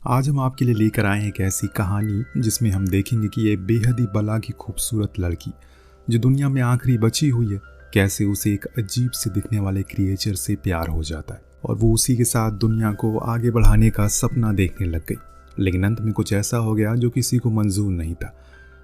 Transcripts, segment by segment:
आज हम आपके लिए लेकर आए हैं एक ऐसी कहानी जिसमें हम देखेंगे कि ये बेहद ही बला की खूबसूरत लड़की जो दुनिया में आखिरी बची हुई है, कैसे उसे एक अजीब से दिखने वाले क्रिएचर से प्यार हो जाता है और वो उसी के साथ दुनिया को आगे बढ़ाने का सपना देखने लग गई। लेकिन अंत में कुछ ऐसा हो गया जो किसी को मंजूर नहीं था।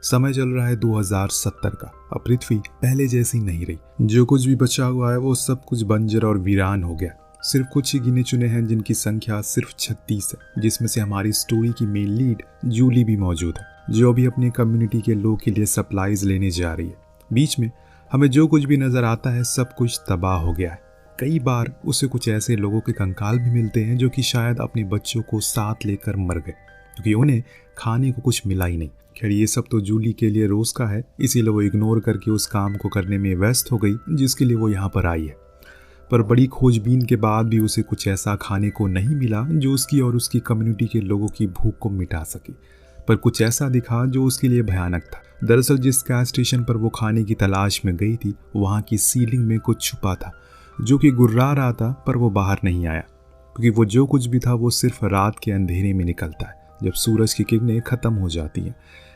समय चल रहा है 2070 का। अब पृथ्वी पहले जैसी नहीं रही। जो कुछ भी बचा हुआ है वो सब कुछ बंजर और वीरान हो गया। सिर्फ कुछ ही गिने चुने हैं जिनकी संख्या सिर्फ 36 है, जिसमें से हमारी स्टोरी की मेन लीड जूली भी मौजूद है, जो अभी अपनी कम्युनिटी के लोग के लिए सप्लाईज लेने जा रही है। बीच में हमें जो कुछ भी नजर आता है सब कुछ तबाह हो गया है। कई बार उसे कुछ ऐसे लोगों के कंकाल भी मिलते हैं जो कि शायद अपने बच्चों को साथ लेकर मर गए, क्योंकि उन्हें खाने को कुछ मिला ही नहीं। खैर, ये सब तो जूली के लिए रोज का है, इसीलिए वो इग्नोर करके उस काम को करने में व्यस्त हो गई जिसके लिए वो यहाँ पर आई है। पर बड़ी खोजबीन के बाद भी उसे कुछ ऐसा खाने को नहीं मिला जो उसकी और उसकी कम्युनिटी के लोगों की भूख को मिटा सके। पर कुछ ऐसा दिखा जो उसके लिए भयानक था। दरअसल जिस गैस स्टेशन पर वो खाने की तलाश में गई थी, वहाँ की सीलिंग में कुछ छुपा था जो कि गुर्रा रहा था, पर वो बाहर नहीं आया, क्योंकि वो जो कुछ भी था वो सिर्फ रात के अंधेरे में निकलता है जब सूरज की किरणें खत्म हो जाती हैं।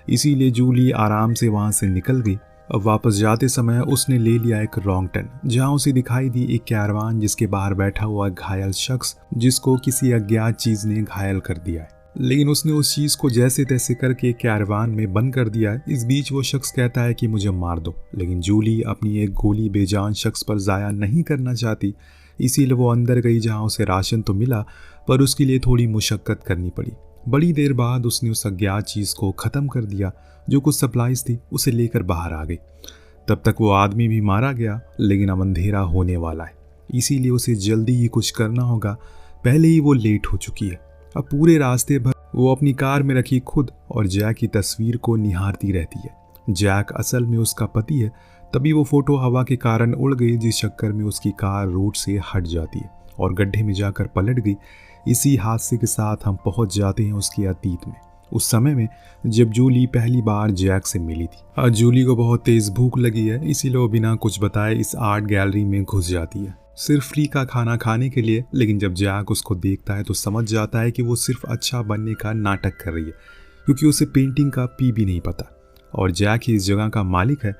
इसीलिए जूली आराम से वहाँ से निकल गई। अब वापस जाते समय उसने ले लिया एक रॉन्ग टर्न, जहाँ उसे दिखाई दी एक कैरवान जिसके बाहर बैठा हुआ घायल शख्स जिसको किसी अज्ञात चीज ने घायल कर दिया है। लेकिन उसने उस चीज को जैसे तैसे करके कैरवान में बंद कर दिया है। इस बीच वो शख्स कहता है कि मुझे मार दो, लेकिन जूली अपनी एक गोली बेजान शख्स पर जाया नहीं करना चाहती। इसीलिए वो अंदर गई, जहाँ उसे राशन तो मिला पर उसके लिए थोड़ी मुशक्कत करनी पड़ी। बड़ी देर बाद उसने उस अज्ञात चीज को खत्म कर दिया जो कुछ सप्लाईज थी उसे लेकर बाहर आ गई। तब तक वो आदमी भी मारा गया, लेकिन अब अंधेरा होने वाला है, इसीलिए उसे जल्दी ही कुछ करना होगा। पहले ही वो लेट हो चुकी है। अब पूरे रास्ते भर वो अपनी कार में रखी खुद और जैक की तस्वीर को निहारती रहती है। जैक असल में उसका पति है। तभी वो फोटो हवा के कारण उड़ गई, जिस चक्कर में उसकी कार रोड से हट जाती है और गड्ढे में जाकर पलट गई। इसी हादसे के साथ हम पहुंच जाते हैं उसके अतीत में, उस समय में जब जूली पहली बार जैक से मिली थी। आज जूली को बहुत तेज भूख लगी है, इसीलिए वो बिना कुछ बताए इस आर्ट गैलरी में घुस जाती है, सिर्फ फ्री का खाना खाने के लिए। लेकिन जब जैक उसको देखता है तो समझ जाता है कि वो सिर्फ अच्छा बनने का नाटक कर रही है, क्योंकि उसे पेंटिंग का पी भी नहीं पता और जैक ही इस जगह का मालिक है।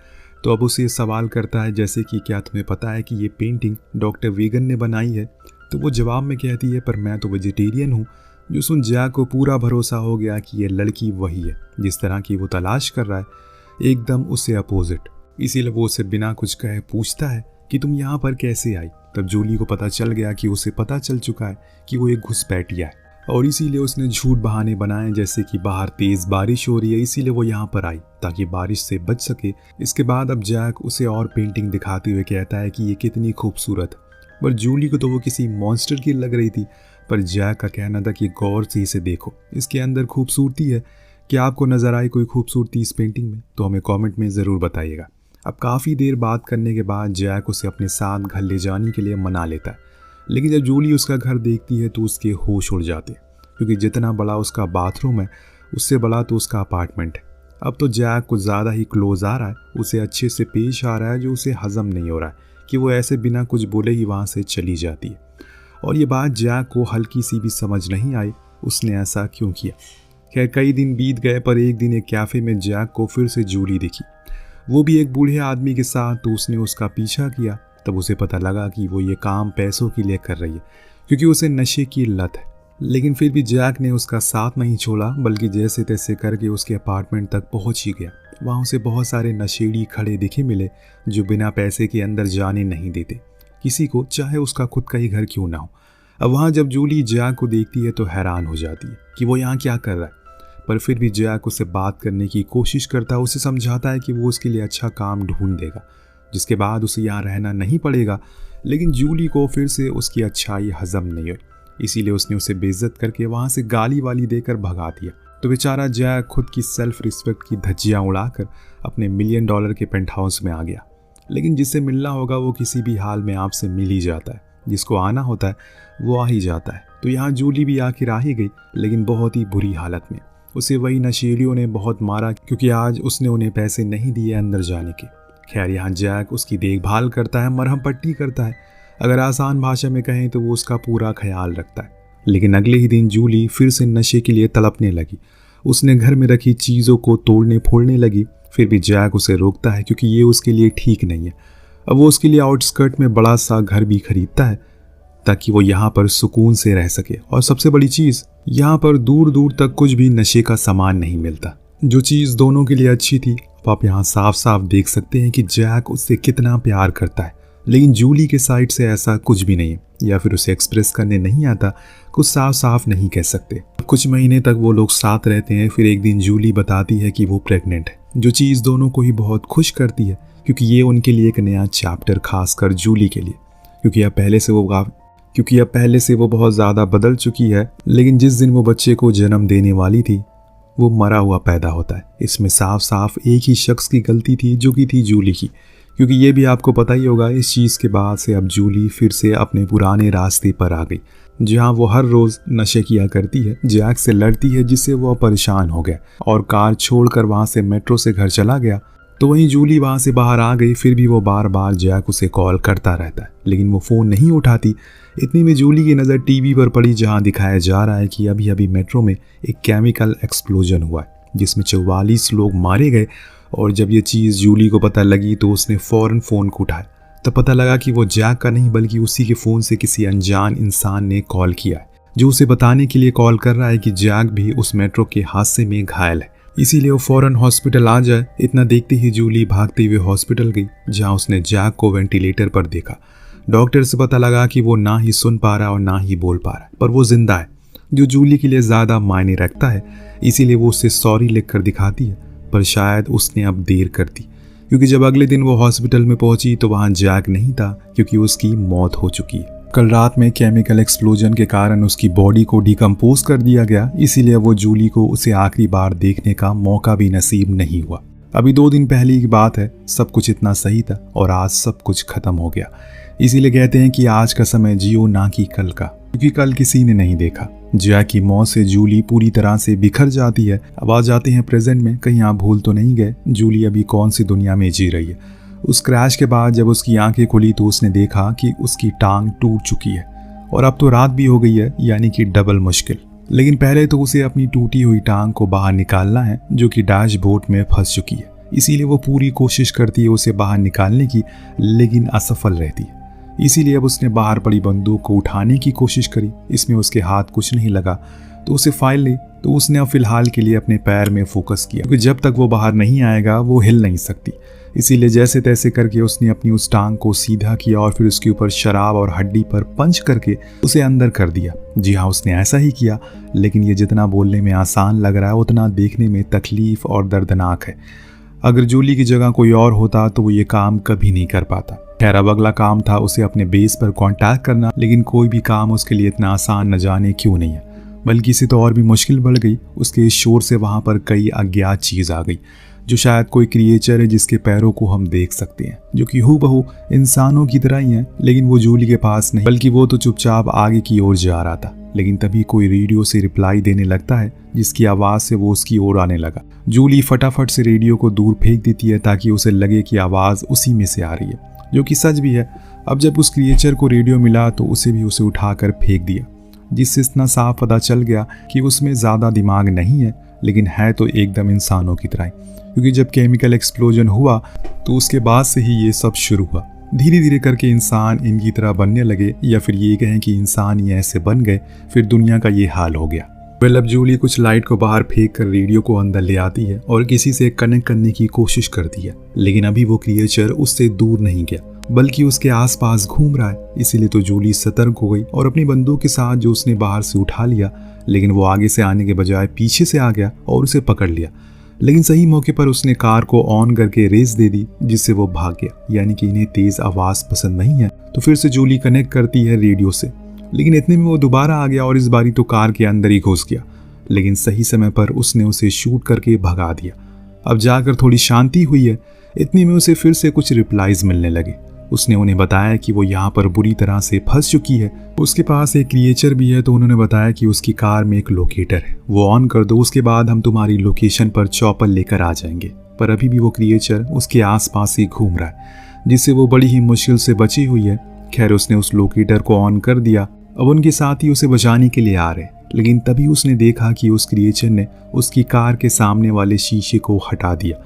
तो अब उसे सवाल करता है, जैसे कि क्या तुम्हें पता है कि ये पेंटिंग डॉक्टर वीगन ने बनाई है? तो वो जवाब में कहती है, पर मैं तो वेजिटेरियन हूँ। जो सुन जैक को पूरा भरोसा हो गया कि ये लड़की वही है जिस तरह की वो तलाश कर रहा है, एकदम उससे अपोजिट। इसीलिए वो उसे बिना कुछ कहे पूछता है कि तुम यहाँ पर कैसे आई। तब जूली को पता चल गया कि उसे पता चल चुका है कि वो एक घुसपैठिया है और इसीलिए उसने झूठ बहाने बनाए, जैसे कि बाहर तेज बारिश हो रही है, इसीलिए वो यहाँ पर आई ताकि बारिश से बच सके। इसके बाद अब जैक उसे और पेंटिंग दिखाते हुए कहता है कि ये कितनी खूबसूरत है, पर जूली को तो वो किसी मॉन्स्टर की लग रही थी। पर जैक का कहना था कि गौर से इसे देखो, इसके अंदर खूबसूरती है। क्या आपको नजर आई कोई खूबसूरती इस पेंटिंग में? तो हमें कमेंट में ज़रूर बताइएगा। अब काफ़ी देर बात करने के बाद जैक उसे अपने साथ घर ले जाने के लिए मना लेता है, लेकिन जब जूली उसका घर देखती है तो उसके होश उड़ जाते हैं, क्योंकि जितना बड़ा उसका बाथरूम है उससे बड़ा तो उसका अपार्टमेंट है। अब तो जैक कुछ ज़्यादा ही क्लोज आ रहा है, उसे अच्छे से पेश आ रहा है, जो उसे हजम नहीं हो रहा है कि वो ऐसे बिना कुछ बोले ही वहाँ से चली जाती है। और ये बात जैक को हल्की सी भी समझ नहीं आई, उसने ऐसा क्यों किया। खैर, कई दिन बीत गए, पर एक दिन एक कैफ़े में जैक को फिर से जूली दिखी, वो भी एक बूढ़े आदमी के साथ। तो उसने उसका पीछा किया। तब उसे पता लगा कि वो ये काम पैसों के लिए कर रही है, क्योंकि उसे नशे की लत है। लेकिन फिर भी जैक ने उसका साथ नहीं छोड़ा, बल्कि जैसे तैसे करके उसके अपार्टमेंट तक पहुंच ही गया। वहाँ उसे बहुत सारे नशेड़ी खड़े दिखे मिले जो बिना पैसे के अंदर जाने नहीं देते किसी को, चाहे उसका खुद का ही घर क्यों ना हो। अब वहाँ जब जूली जैक को देखती है तो हैरान हो जाती है कि वो यहाँ क्या कर रहा है, पर फिर भी जैक उससे बात करने की कोशिश करता है, उसे समझाता है कि वो उसके लिए अच्छा काम ढूंढ देगा, जिसके बाद उसे यहाँ रहना नहीं पड़ेगा। लेकिन जूली को फिर से उसकी अच्छाई हजम नहीं हुई, इसीलिए उसने उसे बेइज्जत करके वहाँ से गाली वाली देकर भगा दिया। तो बेचारा जैक खुद की सेल्फ रिस्पेक्ट की धज्जियाँ उड़ाकर अपने $1 मिलियन के पेंट हाउस में आ गया। लेकिन जिससे मिलना होगा वो किसी भी हाल में आपसे मिल ही जाता है, जिसको आना होता है वो आ ही जाता है। तो यहाँ जूली भी आखिर आ ही गई, लेकिन बहुत ही बुरी हालत में। उसे वही नशेड़ियों ने बहुत मारा, क्योंकि आज उसने उन्हें पैसे नहीं दिए अंदर जाने के। खैर, यहाँ जैक उसकी देखभाल करता है, मरहम पट्टी करता है। अगर आसान भाषा में कहें तो वो उसका पूरा ख्याल रखता है। लेकिन अगले ही दिन जूली फिर से नशे के लिए तड़पने लगी। उसने घर में रखी चीज़ों को तोड़ने फोड़ने लगी। फिर भी जैक उसे रोकता है क्योंकि ये उसके लिए ठीक नहीं है। अब वो उसके लिए आउटस्कर्ट में बड़ा सा घर भी खरीदता है ताकि वो यहाँ पर सुकून से रह सके। और सबसे बड़ी चीज़, यहाँ पर दूर दूर तक कुछ भी नशे का सामान नहीं मिलता। जो चीज़ दोनों के लिए अच्छी थी, आप यहाँ साफ साफ देख सकते हैं कि जैक उससे कितना प्यार करता है। लेकिन जूली के साइड से ऐसा कुछ भी नहीं है, या फिर उसे एक्सप्रेस करने नहीं आता, कुछ साफ साफ नहीं कह सकते। कुछ महीने तक वो लोग साथ रहते हैं। फिर एक दिन जूली बताती है कि वो प्रेग्नेंट है, जो चीज़ दोनों को ही बहुत खुश करती है क्योंकि ये उनके लिए एक नया चैप्टर, खासकर जूली के लिए, क्योंकि अब पहले से वो बहुत ज़्यादा बदल चुकी है। लेकिन जिस दिन वो बच्चे को जन्म देने वाली थी, वो मरा हुआ पैदा होता है। इसमें साफ साफ एक ही शख्स की गलती थी, जो कि थी जूली की, क्योंकि ये भी आपको पता ही होगा, इस चीज़ के बाद से अब जूली फिर से अपने पुराने रास्ते पर आ गई, जहाँ वो हर रोज़ नशे किया करती है, जैक से लड़ती है जिससे वो परेशान हो गया और कार छोड़कर वहाँ से मेट्रो से घर चला गया। तो वहीं जूली वहाँ से बाहर आ गई। फिर भी वो बार बार जैक उसे कॉल करता रहता है, लेकिन वो फ़ोन नहीं उठाती। इतनी में जूली की नज़र टीवी पर पड़ी, जहाँ दिखाया जा रहा है कि अभी अभी मेट्रो में एक केमिकल एक्सप्लोजन हुआ है जिसमें 44 लोग मारे गए। और जब ये चीज़ जूली को पता लगी तो उसने फ़ौरन फ़ोन को उठाया। तब पता लगा कि वो जैक का नहीं बल्कि उसी के फ़ोन से किसी अनजान इंसान ने कॉल किया है, जो उसे बताने के लिए कॉल कर रहा है कि जैक भी उस मेट्रो के हादसे में घायल है, इसीलिए वो फ़ौरन हॉस्पिटल आ जाए। इतना देखते ही जूली भागते हुए हॉस्पिटल गई, जहाँ उसने जैक को वेंटिलेटर पर देखा। डॉक्टर से पता लगा कि वो ना ही सुन पा रहा और ना ही बोल पा रहा, पर वो जिंदा है, जो जूली के लिए ज़्यादा मायने रखता है। इसीलिए वो उससे सॉरी लिखकर दिखाती है, पर शायद उसने अब देर कर दी, क्योंकि जब अगले दिन वो हॉस्पिटल में पहुंची तो वहाँ जैक नहीं था, क्योंकि उसकी मौत हो चुकी है। कल रात में केमिकल एक्सप्लोजन के कारण उसकी बॉडी को डिकम्पोज कर दिया गया, इसीलिए वो जूली को उसे आखिरी बार देखने का मौका भी नसीब नहीं हुआ। अभी 2 दिन पहले की बात है, सब कुछ इतना सही था और आज सब कुछ खत्म हो गया। इसीलिए कहते हैं कि आज का समय जियो ना कि कल का, क्योंकि कल किसी ने नहीं देखा। जैक की मौत से जूली पूरी तरह से बिखर जाती है। अब आ जाते हैं प्रेजेंट में। कहीं आप भूल तो नहीं गए जूली अभी कौन सी दुनिया में जी रही है। उस क्रैश के बाद जब उसकी आंखें खुली तो उसने देखा कि उसकी टांग टूट चुकी है और अब तो रात भी हो गई है, यानी कि डबल मुश्किल। लेकिन पहले तो उसे अपनी टूटी हुई टांग को बाहर निकालना है, जो कि डैशबोर्ड में फंस चुकी है। इसीलिए वो पूरी कोशिश करती है उसे बाहर निकालने की, लेकिन असफल रहती है। इसीलिए अब उसने बाहर पड़ी बंदूक को उठाने की कोशिश करी। इसमें उसके हाथ कुछ नहीं लगा तो उसे फाइल ली। तो उसने अब फिलहाल के लिए अपने पैर में फोकस किया, क्योंकि जब तक वो बाहर नहीं आएगा वो हिल नहीं सकती। इसीलिए जैसे तैसे करके उसने अपनी उस टांग को सीधा किया और फिर उसके ऊपर शराब और हड्डी पर पंच करके उसे अंदर कर दिया। जी हाँ, उसने ऐसा ही किया, लेकिन ये जितना बोलने में आसान लग रहा है उतना देखने में तकलीफ और दर्दनाक है। अगर जूली की जगह कोई और होता तो वो ये काम कभी नहीं कर पाता। खैर, अब अगला काम था उसे अपने बेस पर कांटेक्ट करना, लेकिन कोई भी काम उसके लिए इतना आसान न जाने क्यों नहीं है, बल्कि इसे तो और भी मुश्किल बढ़ गई। उसके इस शोर से वहाँ पर कई अज्ञात चीज़ आ गई, जो शायद कोई क्रिएचर है जिसके पैरों को हम देख सकते हैं, जो कि हूबहू इंसानों की तरह ही है। लेकिन वो जूली के पास नहीं, बल्कि वो तो चुपचाप आगे की ओर जा रहा था। लेकिन तभी कोई रेडियो से रिप्लाई देने लगता है, जिसकी आवाज़ से वो उसकी ओर आने लगा। जूली फटाफट से रेडियो को दूर फेंक देती है ताकि उसे लगे कि आवाज़ उसी में से आ रही है, जो कि सच भी है। अब जब उस क्रिएचर को रेडियो मिला तो उसे उठाकर फेंक दिया, जिससे इतना साफ पता चल गया कि उसमें ज़्यादा दिमाग नहीं है, लेकिन है तो एकदम इंसानों की तरह। क्योंकि जब केमिकल एक्सप्लोजन हुआ तो उसके बाद से ही ये सब शुरू हुआ। धीरे धीरे करके इंसान इनकी तरह बनने लगे, या फिर ये कहें कि इंसान ये ऐसे बन गए, फिर दुनिया का ये हाल हो गया। अब जूली कुछ लाइट को बाहर फेंक कर रेडियो को अंदर ले आती है और किसी से कनेक्ट करने की कोशिश करती है। लेकिन अभी वो क्रिएचर उससे दूर नहीं गया, बल्कि उसके आसपास घूम रहा है। इसीलिए तो जूली सतर्क हो गई और अपनी बंदूक के साथ जो उसने बाहर से उठा लिया, लेकिन वो आगे से आने के बजाय पीछे से आ गया और उसे पकड़ लिया। लेकिन सही मौके पर उसने कार को ऑन करके रेस दे दी, जिससे वो भाग गया। यानी कि इन्हें तेज आवाज़ पसंद नहीं है। तो फिर से जूली कनेक्ट करती है रेडियो से, लेकिन इतने में वो दोबारा आ गया और इस बारी तो कार के अंदर ही घुस गया। लेकिन सही समय पर उसने उसे शूट करके भगा दिया। अब जाकर थोड़ी शांति हुई है। इतने में उसे फिर से कुछ रिप्लाईज मिलने लगे। उसने उन्हें बताया कि वो यहाँ पर बुरी तरह से फंस चुकी है। उसके पास एक क्रिएचर भी है, तो उन्होंने बताया कि उसकी कार में एक लोकेटर है, वो ऑन कर दो, उसके बाद हम तुम्हारी लोकेशन पर चॉपर लेकर आ जाएंगे। पर अभी भी वो क्रिएचर उसके आसपास ही घूम रहा है, जिससे वो बड़ी ही मुश्किल से बची हुई है। खैर, उसने उस लोकेटर को ऑन कर दिया अब उनके साथी उसे बचाने के लिए आ रहे, लेकिन तभी उसने देखा कि उस क्रिएचर ने उसकी कार के सामने वाले शीशे को हटा दिया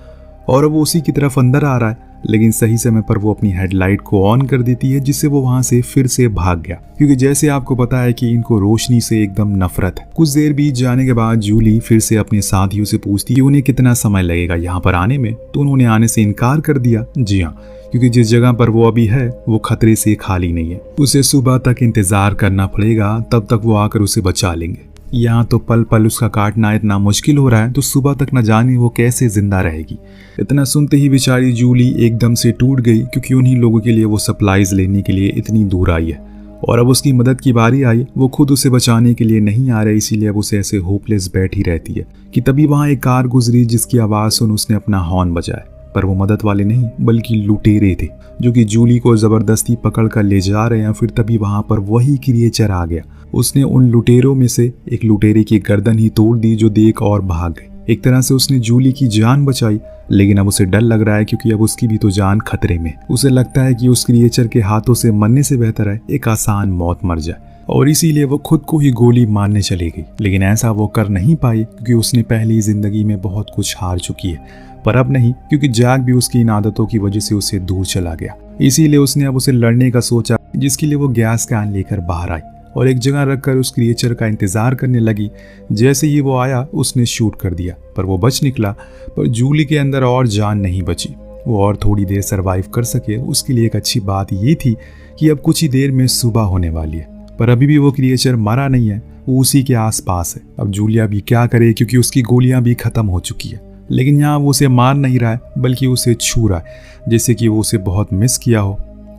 और अब वो उसी की तरफ अंदर आ रहा है। लेकिन सही समय पर वो अपनी हेडलाइट को ऑन कर देती है, जिससे वो वहां से फिर से भाग गया, क्योंकि जैसे आपको पता है कि इनको रोशनी से एकदम नफरत है। कुछ देर बीत जाने के बाद जूली फिर से अपने साथियों से पूछती है उन्हें कितना समय लगेगा यहाँ पर आने में, तो उन्होंने आने से इनकार कर दिया। जी हाँ, क्योंकि जिस जगह पर वो अभी है वो खतरे से खाली नहीं है, उसे सुबह तक इंतजार करना पड़ेगा, तब तक वो आकर उसे बचा लेंगे। यहाँ तो पल पल उसका काटना इतना मुश्किल हो रहा है, तो सुबह तक न जाने वो कैसे जिंदा रहेगी। इतना सुनते ही बेचारी जूली एकदम से टूट गई, क्योंकि उन्हीं लोगों के लिए वो सप्लाईज लेने के लिए इतनी दूर आई है और अब उसकी मदद की बारी आई। वो खुद उसे बचाने के लिए नहीं आ रहे, इसीलिए अब उसे ऐसे होपलेस बैठी रहती है कि तभी वहाँ एक कार गुजरी, जिसकी आवाज़ सुन उसने अपना हॉर्न बजाया। पर वो मदद वाले नहीं बल्कि लुटेरे थे, जो कि जूली को जबरदस्ती पकड़ कर ले जा रहे हैं। फिर तभी वहां पर वही क्रिएचर आ गया। उसने उन लुटेरों में से एक लुटेरे की गर्दन ही तोड़ दी, जो देख और भाग गए। एक तरह से उसने जूली की जान बचाई, लेकिन अब उसे डर लग रहा है, क्योंकि अब उसकी भी तो जान खतरे में। उसे लगता है कि उस क्रिएचर के हाथों से मरने से बेहतर है एक आसान मौत मर जाए, और इसीलिए वो खुद को ही गोली मारने चली गई। लेकिन ऐसा वो कर नहीं पाई, क्योंकि उसने पहली जिंदगी में बहुत कुछ हार चुकी है। पर अब नहीं, क्योंकि जैक भी उसकी इन आदतों की वजह से उसे दूर चला गया। इसीलिए उसने अब उसे लड़ने का सोचा, जिसके लिए वो गैस कैन लेकर बाहर आई और एक जगह रखकर उस क्रिएचर का इंतजार करने लगी। जैसे ही वो आया उसने शूट कर दिया, पर वो बच निकला। पर जूली के अंदर और जान नहीं बची। वो और थोड़ी देर सरवाइव कर सके, उसके लिए एक अच्छी बात ये थी कि अब कुछ ही देर में सुबह होने वाली है। पर अभी भी वो क्रिएचर मरा नहीं है, वो उसी के आसपास है। अब जूलिया भी क्या करे, क्योंकि उसकी गोलियां भी खत्म हो चुकी है। लेकिन यहाँ वो उसे मार नहीं रहा है, बल्कि उसे छू रहा है, जैसे कि वो उसे बहुत मिस किया हो।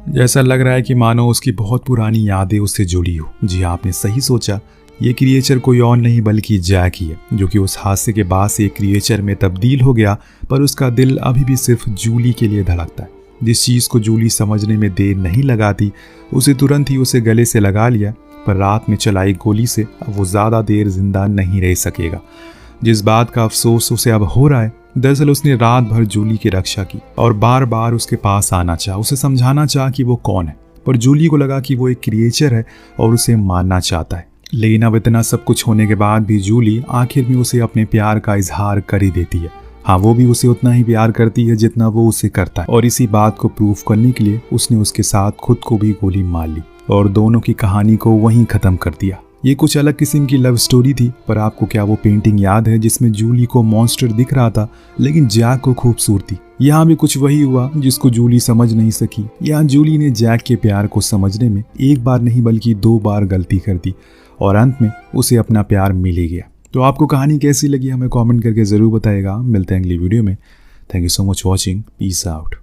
जैसा लग रहा है कि मानो उसकी बहुत पुरानी यादें उससे जुड़ी हो। जी हाँ, आपने सही सोचा, ये क्रिएचर कोई और नहीं बल्कि जैक ही है, जो कि उस हादसे के बाद से एक क्रिएचर में तब्दील हो गया। पर उसका दिल अभी भी सिर्फ जूली के लिए धड़कता है। जिस चीज़ को जूली समझने में देर नहीं लगाती, उसे तुरंत ही उसे गले से लगा लिया। पर रात में चलाई गोली से अब वो ज़्यादा देर जिंदा नहीं रह सकेगा। जिस बात का अफसोस उसे अब हो रहा है, दरअसल उसने रात भर जूली की रक्षा की और बार बार उसके पास आना चाहा, उसे समझाना चाहा कि वो कौन है। पर जूली को लगा कि वो एक क्रिएचर है और उसे मारना चाहता है। लेकिन अब इतना सब कुछ होने के बाद भी जूली आखिर में उसे अपने प्यार का इजहार कर ही देती है। हाँ, वो भी उसे उतना ही प्यार करती है जितना वो उसे करता है, और इसी बात को प्रूफ करने के लिए उसने उसके साथ खुद को भी गोली मार ली और दोनों की कहानी को वहीं खत्म कर दिया। ये कुछ अलग किस्म की लव स्टोरी थी। पर आपको क्या वो पेंटिंग याद है जिसमें जूली को मॉन्स्टर दिख रहा था, लेकिन जैक को खूबसूरती? यहाँ भी कुछ वही हुआ जिसको जूली समझ नहीं सकी। यहाँ जूली ने जैक के प्यार को समझने में एक बार नहीं बल्कि 2 बार गलती कर दी, और अंत में उसे अपना प्यार मिल ही गया। तो आपको कहानी कैसी लगी हमें कमेंट करके ज़रूर बताइएगा। मिलते हैं अगली वीडियो में। Thank you so much watching. Peace out.